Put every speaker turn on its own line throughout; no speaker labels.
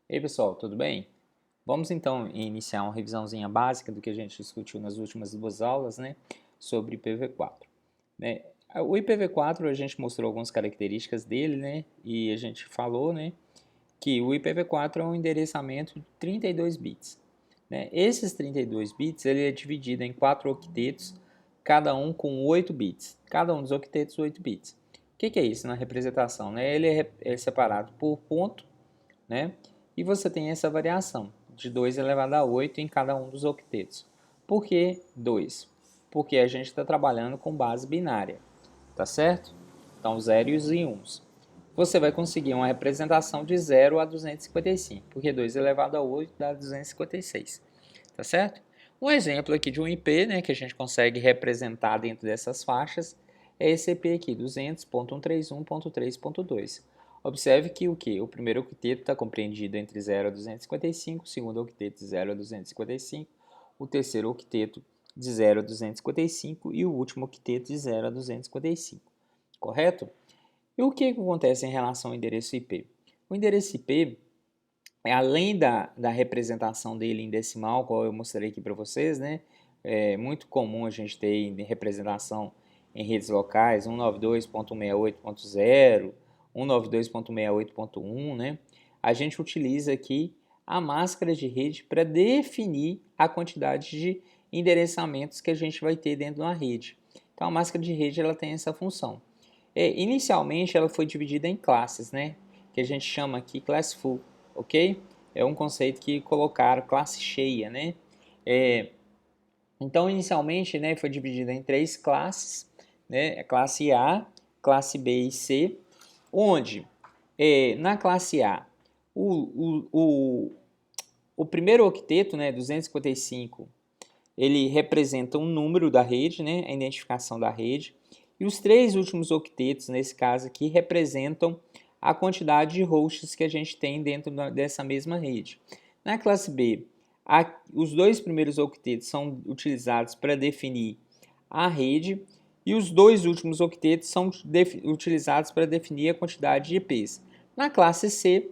E aí pessoal, tudo bem? Vamos então iniciar uma revisãozinha básica do que a gente discutiu nas últimas duas aulas, né, sobre IPv4. Né? O IPv4 a gente mostrou algumas características dele, né, e a gente falou, né, que o IPv4 é um endereçamento de 32 bits. Né? Esses 32 bits ele é dividido em 4 octetos, cada um com 8 bits. Cada um dos octetos 8 bits. O que é isso na representação? Né? Ele é separado por ponto, né? E você tem essa variação de 2 elevado a 8 em cada um dos octetos. Por que 2? Porque a gente está trabalhando com base binária, tá certo? Então, zeros e uns. Você vai conseguir uma representação de 0 a 255, porque 2 elevado a 8 dá 256, tá certo? Um exemplo aqui de um IP, né, que a gente consegue representar dentro dessas faixas, é esse IP aqui, 200.131.3.2. Observe que o que? O primeiro octeto está compreendido entre 0 a 255, o segundo octeto de 0 a 255, o terceiro octeto de 0 a 255 e o último octeto de 0 a 255, correto? E o que acontece em relação ao endereço IP? O endereço IP, além da representação dele em decimal, qual eu mostrei aqui para vocês, né? É muito comum a gente ter representação em redes locais, 192.168.0, 192.168.1, né? A gente utiliza aqui a máscara de rede para definir a quantidade de endereçamentos que a gente vai ter dentro de uma rede. Então, a máscara de rede ela tem essa função. Inicialmente, ela foi dividida em classes, né? Que a gente chama aqui classful, ok? É um conceito que colocaram classe cheia, né? Então, inicialmente, né, foi dividida em três classes, né? Classe A, classe B e C, onde na classe A o primeiro octeto, né, 255, ele representa um número da rede, né, a identificação da rede, e os três últimos octetos, nesse caso aqui, representam a quantidade de hosts que a gente tem dentro dessa mesma rede. Na classe B, os dois primeiros octetos são utilizados para definir a rede e os dois últimos octetos são utilizados para definir a quantidade de IPs. Na classe C,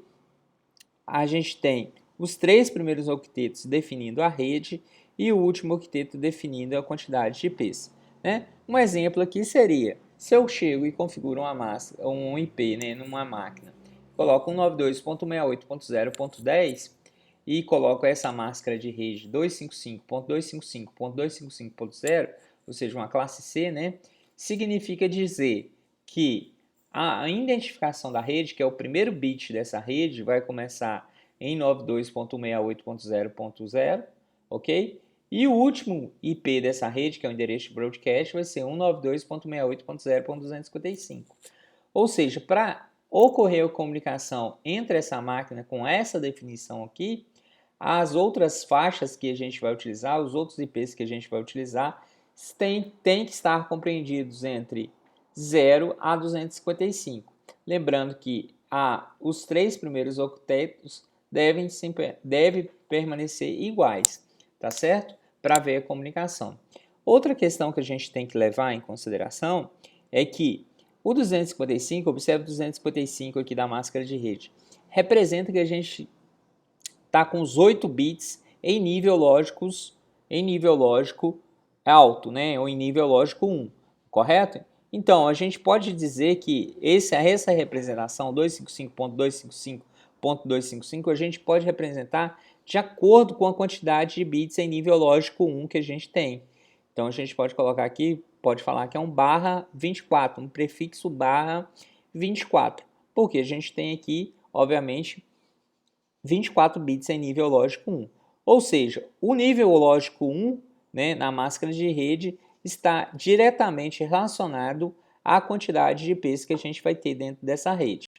a gente tem os três primeiros octetos definindo a rede e o último octeto definindo a quantidade de IPs. Né? Um exemplo aqui seria, se eu chego e configuro um IP, né, numa máquina, coloco 192.168.0.10 e coloco essa máscara de rede 255.255.255.0, ou seja, uma classe C, né, significa dizer que a identificação da rede, que é o primeiro bit dessa rede, vai começar em 92.168.0.0, ok? E o último IP dessa rede, que é o endereço de broadcast, vai ser 192.168.0.255. Ou seja, para ocorrer a comunicação entre essa máquina com essa definição aqui, as outras faixas que a gente vai utilizar, os outros IPs que a gente vai utilizar, têm que estar compreendidos entre 0 a 255. Lembrando que os três primeiros octetos devem permanecer iguais, tá certo? Para ver a comunicação. Outra questão que a gente tem que levar em consideração é que o 255, observe o 255 aqui da máscara de rede, representa que a gente está com os 8 bits em nível lógico alto, né? Ou em nível lógico 1, correto? Então, a gente pode dizer que essa representação 255.255.255 a gente pode representar de acordo com a quantidade de bits em nível lógico 1 que a gente tem. Então, a gente pode colocar aqui, pode falar que é um barra 24, um prefixo barra 24, porque a gente tem aqui, obviamente, 24 bits em nível lógico 1. Ou seja, o nível lógico 1, né, na máscara de rede está diretamente relacionado à quantidade de IPs que a gente vai ter dentro dessa rede.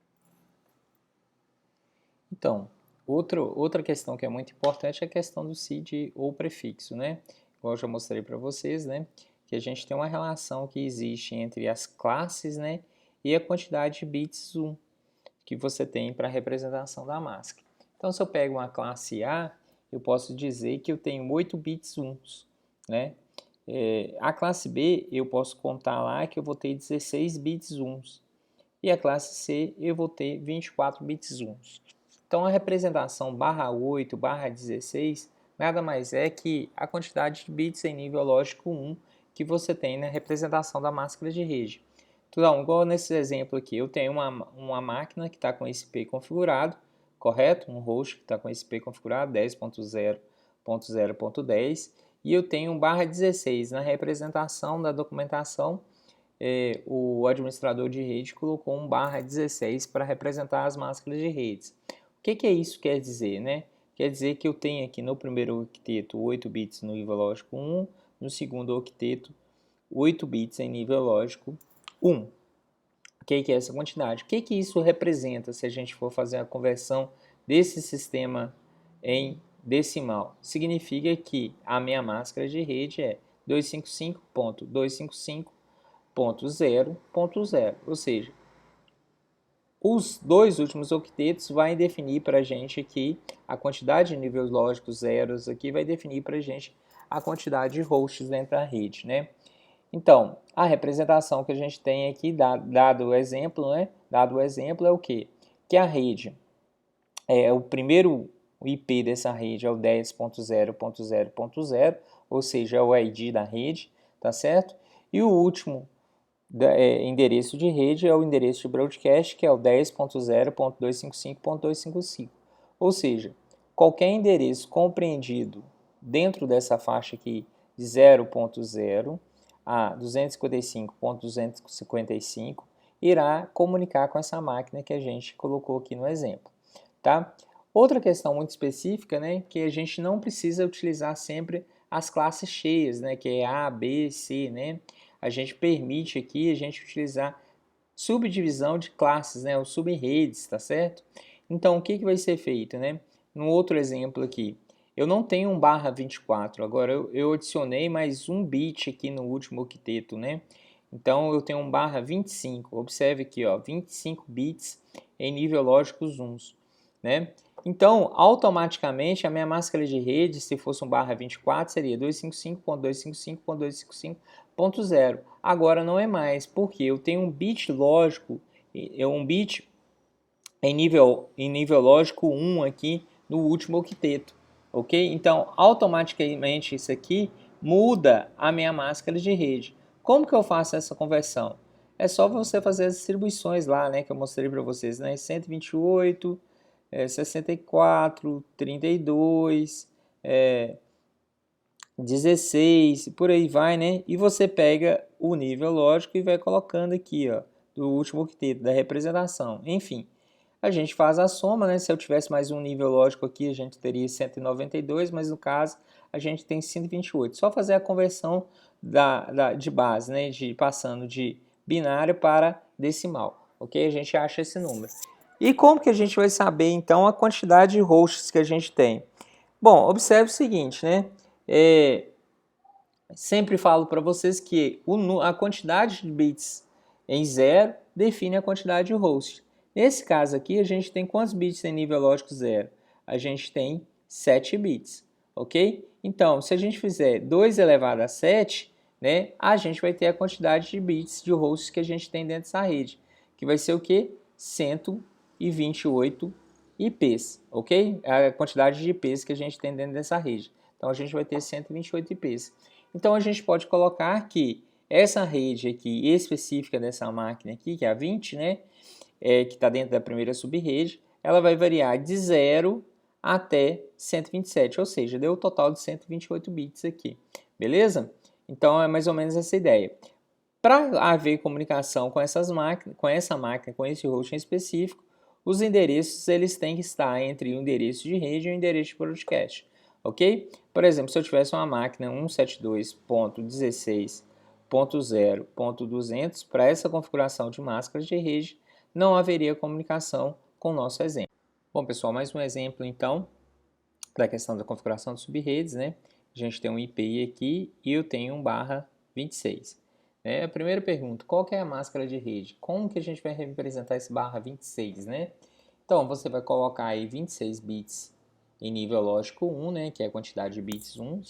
Então, outra questão que é muito importante é a questão do seed ou prefixo, né? Igual eu já mostrei para vocês, né? Que a gente tem uma relação que existe entre as classes, né? E a quantidade de bits 1 que você tem para a representação da máscara. Então, se eu pego uma classe A, eu posso dizer que eu tenho 8 bits 1, né? A classe B, eu posso contar lá que eu vou ter 16 bits 1. E a classe C, eu vou ter 24 bits 1. Então a representação /8, /16, nada mais é que a quantidade de bits em nível lógico 1 que você tem na representação da máscara de rede. Então, igual nesse exemplo aqui, eu tenho uma máquina que está com esse IP configurado, correto? Um host que está com esse IP configurado, 10.0.0.10, e eu tenho um /16 na representação da documentação. O administrador de rede colocou um /16 para representar as máscaras de redes. O que isso quer dizer, né? Quer dizer que eu tenho aqui no primeiro octeto 8 bits no nível lógico 1, no segundo octeto 8 bits em nível lógico 1. O que é essa quantidade? O que isso representa se a gente for fazer a conversão desse sistema em decimal? Significa que a minha máscara de rede é 255.255.0.0, ou seja, os dois últimos octetos vai definir para a gente aqui a quantidade de níveis lógicos zeros, aqui vai definir para a gente a quantidade de hosts dentro da rede, né? Então, a representação que a gente tem aqui, dado o exemplo, né? Dado o exemplo é o quê? Que a rede, o primeiro IP dessa rede é o 10.0.0.0, ou seja, é o ID da rede, tá certo? E o último endereço de rede é o endereço de broadcast, que é o 10.0.255.255. Ou seja, qualquer endereço compreendido dentro dessa faixa aqui de 0.0 a 255.255 irá comunicar com essa máquina que a gente colocou aqui no exemplo, tá? Outra questão muito específica, né, que a gente não precisa utilizar sempre as classes cheias, né, que é A, B, C, né? A gente permite aqui a gente utilizar subdivisão de classes, né, ou subredes, tá certo? Então, o que vai ser feito, né? No outro exemplo aqui, eu não tenho um /24, agora eu adicionei mais um bit aqui no último octeto, né? Então, eu tenho um /25, observe aqui, ó, 25 bits em nível lógico uns, né? Então, automaticamente, a minha máscara de rede, se fosse um /24, seria 255.255.255.0. Agora não é mais, porque eu tenho um bit lógico, um bit em nível lógico 1 aqui no último octeto, ok? Então, automaticamente isso aqui muda a minha máscara de rede. Como que eu faço essa conversão? É só você fazer as distribuições lá, né, que eu mostrei para vocês, né, 128, 64, 32, 16, por aí vai, né? E você pega o nível lógico e vai colocando aqui, ó, do último octeto, da representação. Enfim, a gente faz a soma, né? Se eu tivesse mais um nível lógico aqui, a gente teria 192, mas no caso a gente tem 128. Só fazer a conversão de base, né? Passando de binário para decimal, ok? A gente acha esse número. E como que a gente vai saber, então, a quantidade de hosts que a gente tem? Bom, observe o seguinte, né? Sempre falo para vocês que a quantidade de bits em zero define a quantidade de hosts. Nesse caso aqui, a gente tem quantos bits em nível lógico zero? A gente tem 7 bits, ok? Então, se a gente fizer 2 elevado a 7, né, a gente vai ter a quantidade de bits de hosts que a gente tem dentro dessa rede, que vai ser o quê? 128 IPs, ok? A quantidade de IPs que a gente tem dentro dessa rede. Então, a gente vai ter 128 IPs. Então, a gente pode colocar que essa rede aqui específica dessa máquina aqui, que é a 20, né, que está dentro da primeira subrede, ela vai variar de 0 até 127, ou seja, deu o total de 128 bits aqui, beleza? Então, é mais ou menos essa ideia. Para haver comunicação com essa máquina, com esse host em específico, os endereços eles têm que estar entre o endereço de rede e o endereço de broadcast, ok? Por exemplo, se eu tivesse uma máquina 172.16.0.200, para essa configuração de máscaras de rede, não haveria comunicação com o nosso exemplo. Bom, pessoal, mais um exemplo, então, da questão da configuração de subredes, né? A gente tem um IP aqui e eu tenho um /26. A primeira pergunta, qual que é a máscara de rede? Como que a gente vai representar esse /26, né? Então, você vai colocar aí 26 bits em nível lógico 1, né? Que é a quantidade de bits 1,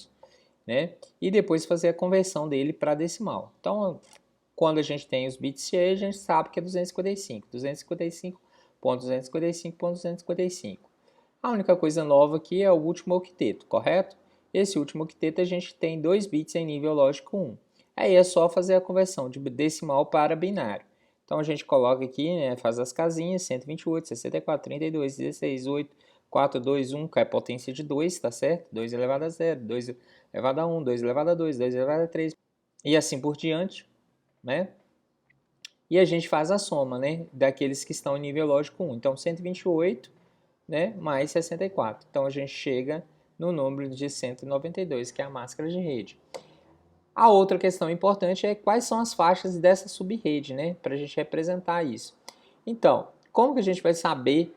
né? E depois fazer a conversão dele para decimal. Então, quando a gente tem os bits cheios, a gente sabe que é 255. 255 ponto 255, ponto 255. A única coisa nova aqui é o último octeto, correto? Esse último octeto a gente tem 2 bits em nível lógico 1. Aí é só fazer a conversão de decimal para binário. Então a gente coloca aqui, né, faz as casinhas, 128, 64, 32, 16, 8, 4, 2, 1, que é a potência de 2, tá certo? 2 elevado a 0, 2 elevado a 1, 2 elevado a 2, 2 elevado a 3, e assim por diante, né? E a gente faz a soma, né, daqueles que estão em nível lógico 1. Então 128, né, mais 64. Então a gente chega no número de 192, que é a máscara de rede. A outra questão importante é quais são as faixas dessa subrede, né, para a gente representar isso. Então, como que a gente vai saber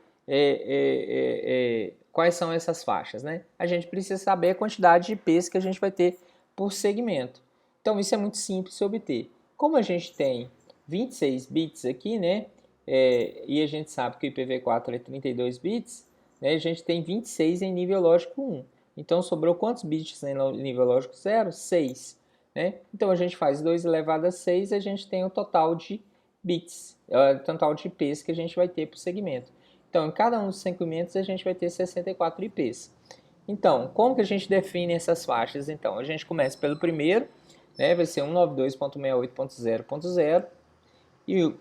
quais são essas faixas, né? A gente precisa saber a quantidade de IPs que a gente vai ter por segmento. Então, isso é muito simples de obter. Como a gente tem 26 bits aqui, né, e a gente sabe que o IPv4 é 32 bits, né, a gente tem 26 em nível lógico 1. Então, sobrou quantos bits em nível lógico 0? 6. Né? Então, a gente faz 2 elevado a 6, a gente tem o total de bits, o total de IPs que a gente vai ter por segmento. Então, em cada um dos segmentos, a gente vai ter 64 IPs. Então, como que a gente define essas faixas? Então, a gente começa pelo primeiro, né? Vai ser 192.68.0.0 e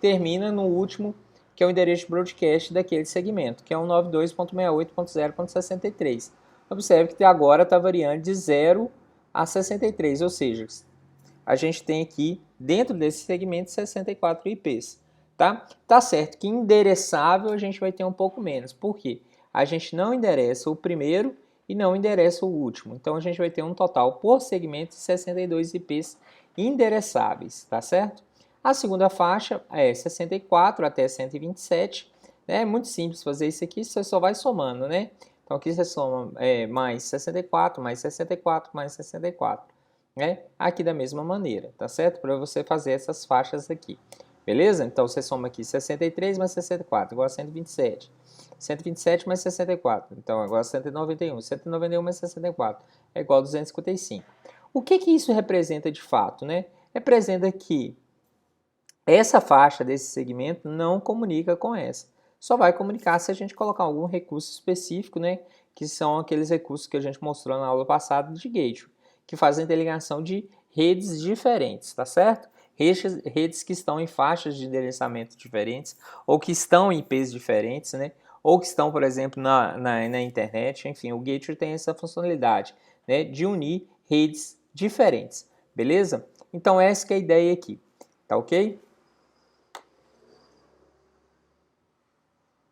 termina no último, que é o endereço de broadcast daquele segmento, que é 192.68.0.63. Observe que agora está variando de 0 a 63, ou seja, a gente tem aqui dentro desse segmento 64 IPs, tá? Tá certo que endereçável a gente vai ter um pouco menos, por quê? A gente não endereça o primeiro e não endereça o último, então a gente vai ter um total por segmento de 62 IPs endereçáveis, tá certo? A segunda faixa é 64 até 127, né? É muito simples fazer isso aqui, você só vai somando, né? Então aqui você soma mais 64, mais 64, mais 64. Né? Aqui da mesma maneira, tá certo? Para você fazer essas faixas aqui. Beleza? Então você soma aqui 63 mais 64, igual a 127. 127 mais 64, então agora 191. 191 mais 64 é igual a 255. O que isso representa de fato, né? Representa que essa faixa desse segmento não comunica com essa. Só vai comunicar se a gente colocar algum recurso específico, né? Que são aqueles recursos que a gente mostrou na aula passada de gateway, que fazem interligação de redes diferentes, tá certo? Redes que estão em faixas de endereçamento diferentes, ou que estão em IPs diferentes, né? Ou que estão, por exemplo, na internet. Enfim, o gateway tem essa funcionalidade, né? De unir redes diferentes, beleza? Então essa que é a ideia aqui, tá ok?